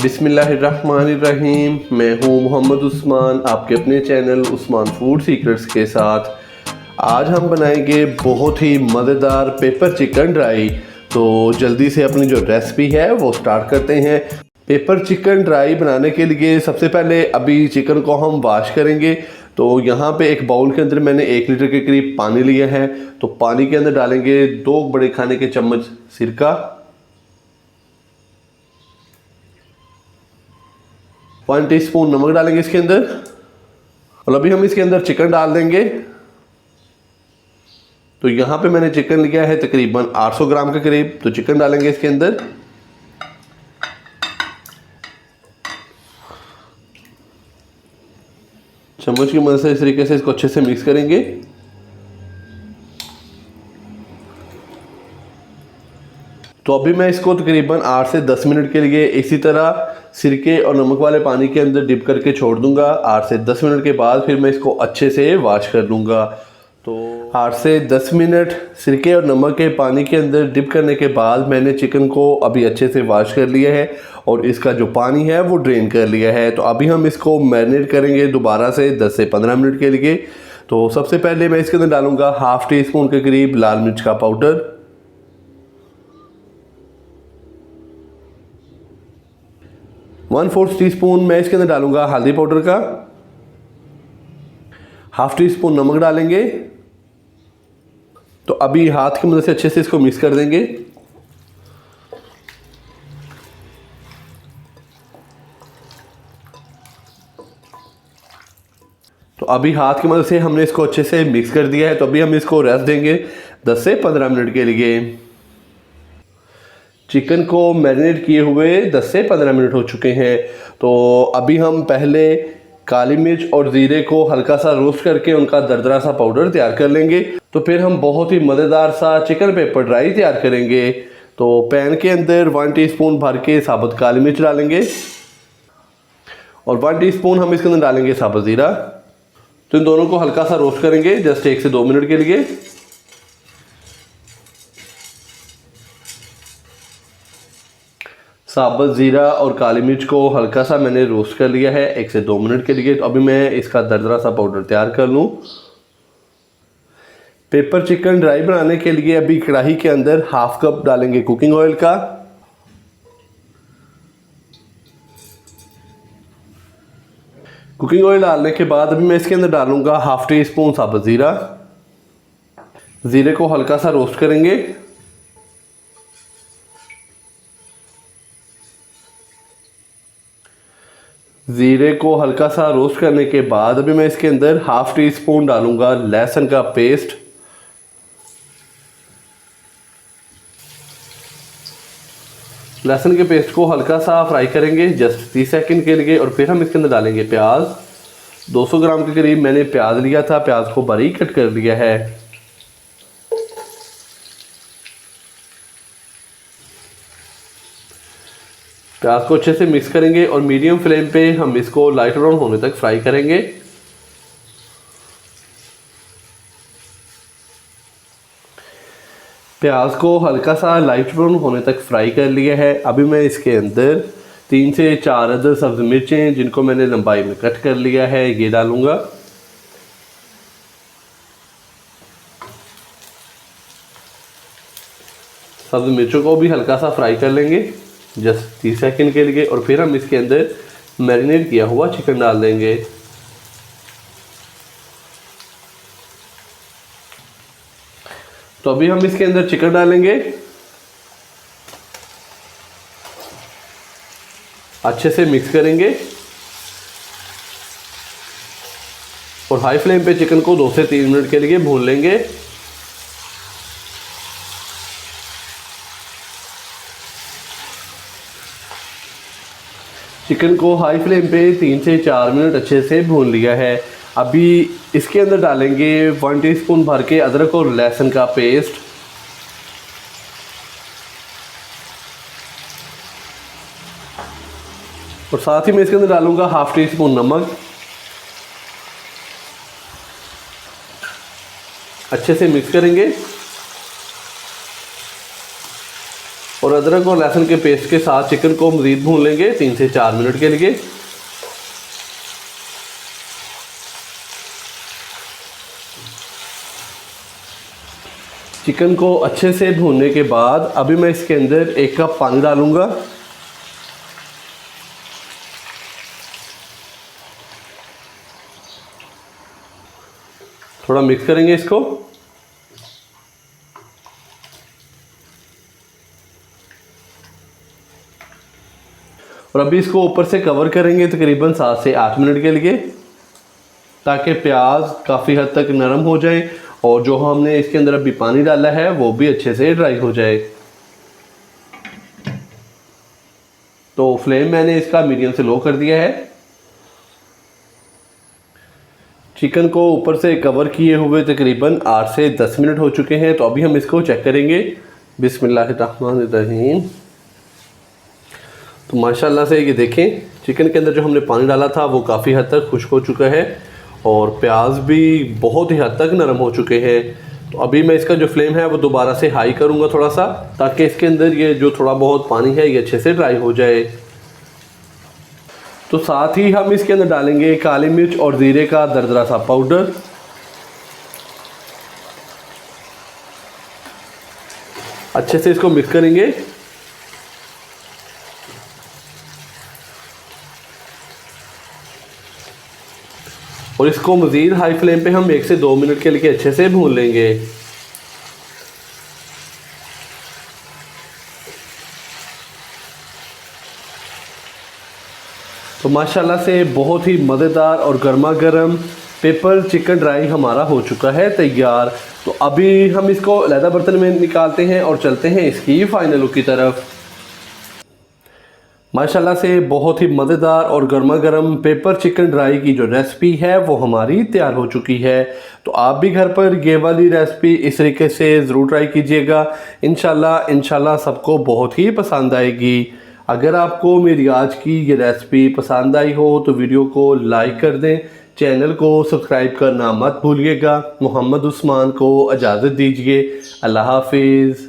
बिस्मिल्लाहिर्रहमानिर्रहीम। मैं हूँ मोहम्मद उस्मान, आपके अपने चैनल उस्मान फूड सीक्रेट्स के साथ। आज हम बनाएंगे बहुत ही मज़ेदार पेपर चिकन ड्राई। तो जल्दी से अपनी जो रेसिपी है वो स्टार्ट करते हैं। पेपर चिकन ड्राई बनाने के लिए सबसे पहले अभी चिकन को हम वॉश करेंगे। तो यहाँ पे एक बाउल के अंदर मैंने 1 लीटर के करीब पानी लिया है। तो पानी के अंदर डालेंगे 2 बड़े खाने के चम्मच सिरका, 1 टीस्पून नमक डालेंगे इसके अंदर, और अभी हम इसके अंदर चिकन डाल देंगे। तो यहाँ पे मैंने चिकन लिया है तकरीबन 800 ग्राम के करीब। तो चिकन डालेंगे इसके अंदर। चम्मच की मदद से इस तरीके से इसको अच्छे से मिक्स करेंगे। तो अभी मैं इसको तकरीबन 8 से 10 मिनट के लिए इसी तरह सिरके और नमक वाले पानी के अंदर डिप करके छोड़ दूंगा। 8 से 10 मिनट के बाद फिर मैं इसको अच्छे से वॉश कर लूँगा। तो 8 से 10 मिनट सिरके और नमक के पानी के अंदर डिप करने के बाद मैंने चिकन को अभी अच्छे से वॉश कर लिया है और इसका जो पानी है वो ड्रेन कर लिया है। तो अभी हम इसको मैरिनेट करेंगे दोबारा से 10 से 15 मिनट के लिए। तो सबसे पहले मैं इसके अंदर डालूँगा ½ टीस्पून के करीब लाल मिर्च का पाउडर, 1/4 टीस्पून मैं इसके अंदर डालूंगा हल्दी पाउडर का, ½ टीस्पून नमक डालेंगे। तो अभी हाथ की मदद से अच्छे से इसको मिक्स कर देंगे। तो अभी हाथ की मदद से हमने इसको अच्छे से मिक्स कर दिया है। तो अभी हम इसको रेस्ट देंगे 10 से 15 मिनट के लिए। चिकन को मैरिनेट किए हुए 10 से 15 मिनट हो चुके हैं। तो अभी हम पहले काली मिर्च और ज़ीरे को हल्का सा रोस्ट करके उनका दरदरा सा पाउडर तैयार कर लेंगे। तो फिर हम बहुत ही मज़ेदार सा चिकन पेपर ड्राई तैयार करेंगे। तो पैन के अंदर 1 टीस्पून भर के साबुत काली मिर्च डालेंगे और 1 टीस्पून हम इसके अंदर डालेंगे साबुत ज़ीरा। तो इन दोनों को हल्का सा रोस्ट करेंगे जस्ट 1 से 2 मिनट के लिए। साबुत ज़ीरा और काली मिर्च को हल्का सा मैंने रोस्ट कर लिया है 1 से 2 मिनट के लिए। तो अभी मैं इसका दरदरा सा पाउडर तैयार कर लूँ। पेपर चिकन ड्राई बनाने के लिए अभी कढ़ाई के अंदर ½ कप डालेंगे कुकिंग ऑयल का, कुकिंग ऑयल डालने के बाद अभी मैं इसके अंदर डालूंगा ½ टीस्पून साबुत ज़ीरा। ज़ीरे को हल्का सा रोस्ट करेंगे। ज़ीरे को हल्का सा रोस्ट करने के बाद अभी मैं इसके अंदर ½ टीस्पून डालूंगा लहसुन का पेस्ट, लहसुन के पेस्ट को हल्का सा फ्राई करेंगे जस्ट 30 सेकंड के लिए। और फिर हम इसके अंदर डालेंगे प्याज। 200 ग्राम के करीब मैंने प्याज लिया था, प्याज को बारीक कट कर लिया है। प्याज को अच्छे से मिक्स करेंगे और मीडियम फ्लेम पे हम इसको लाइट ब्राउन होने तक फ्राई करेंगे। प्याज को हल्का सा लाइट ब्राउन होने तक फ्राई कर लिया है। अभी मैं इसके अंदर 3 से 4 अदर सब्ज़ मिर्चें जिनको मैंने लंबाई में कट कर लिया है ये डालूंगा। सब्ज़ मिर्चों को भी हल्का सा फ्राई कर लेंगे जस्ट 30 सेकंड के लिए। और फिर हम इसके अंदर मैरिनेट किया हुआ चिकन डाल देंगे। तो अभी हम इसके अंदर चिकन डालेंगे, अच्छे से मिक्स करेंगे और हाई फ्लेम पे चिकन को 2 से 3 मिनट के लिए भून लेंगे। चिकन को हाई फ्लेम पे 3 से 4 मिनट अच्छे से भून लिया है। अभी इसके अंदर डालेंगे 1 टीस्पून भर के अदरक और लहसुन का पेस्ट, और साथ ही मैं इसके अंदर डालूंगा ½ टीस्पून नमक। अच्छे से मिक्स करेंगे और अदरक और लहसुन के पेस्ट के साथ चिकन को मज़ीद भून लेंगे 3 से 4 मिनट के लिए। चिकन को अच्छे से भूनने के बाद अभी मैं इसके अंदर 1 कप पानी डालूंगा। थोड़ा मिक्स करेंगे इसको। और अभी इसको ऊपर से कवर करेंगे तकरीबन 7 से 8 मिनट के लिए, ताकि प्याज काफ़ी हद तक नरम हो जाए और जो हमने इसके अंदर अभी पानी डाला है वो भी अच्छे से ड्राई हो जाए। तो फ्लेम मैंने इसका मीडियम से लो कर दिया है। चिकन को ऊपर से कवर किए हुए तकरीबन 8 से 10 मिनट हो चुके हैं। तो अभी हम इसको चेक करेंगे। बिस्मिल्लाहिर्रहमानिर्रहीम। तो माशाल्लाह से ये देखें, चिकन के अंदर जो हमने पानी डाला था वो काफ़ी हद तक खुश्क हो चुका है और प्याज भी बहुत ही हद तक नरम हो चुके हैं। तो अभी मैं इसका जो फ्लेम है वो दोबारा से हाई करूँगा थोड़ा सा, ताकि इसके अंदर ये जो थोड़ा बहुत पानी है ये अच्छे से ड्राई हो जाए। तो साथ ही हम इसके अंदर डालेंगे काली मिर्च और ज़ीरे का दरदरा सा पाउडर। अच्छे से इसको मिक्स करेंगे। और इसको मज़ीद हाई फ्लेम पे हम 1 से 2 मिनट के लिए अच्छे से भून लेंगे। तो माशाल्लाह से बहुत ही मज़ेदार और गर्मा गर्म पेपर चिकन ड्राई हमारा हो चुका है तैयार। तो अभी हम इसको अलग बर्तन में निकालते हैं और चलते हैं इसकी फ़ाइनल लुक की तरफ। माशाल्लाह से बहुत ही मज़ेदार और गर्मा गर्म पेपर चिकन ड्राई की जो रेसिपी है वो हमारी तैयार हो चुकी है। तो आप भी घर पर ये वाली रेसिपी इस तरीके से ज़रूर ट्राई कीजिएगा। इंशाल्लाह सबको बहुत ही पसंद आएगी। अगर आपको मेरी आज की ये रेसिपी पसंद आई हो तो वीडियो को लाइक कर दें, चैनल को सब्सक्राइब करना मत भूलिएगा। मोहम्मद उस्मान को इजाज़त दीजिए। अल्लाह हाफिज़।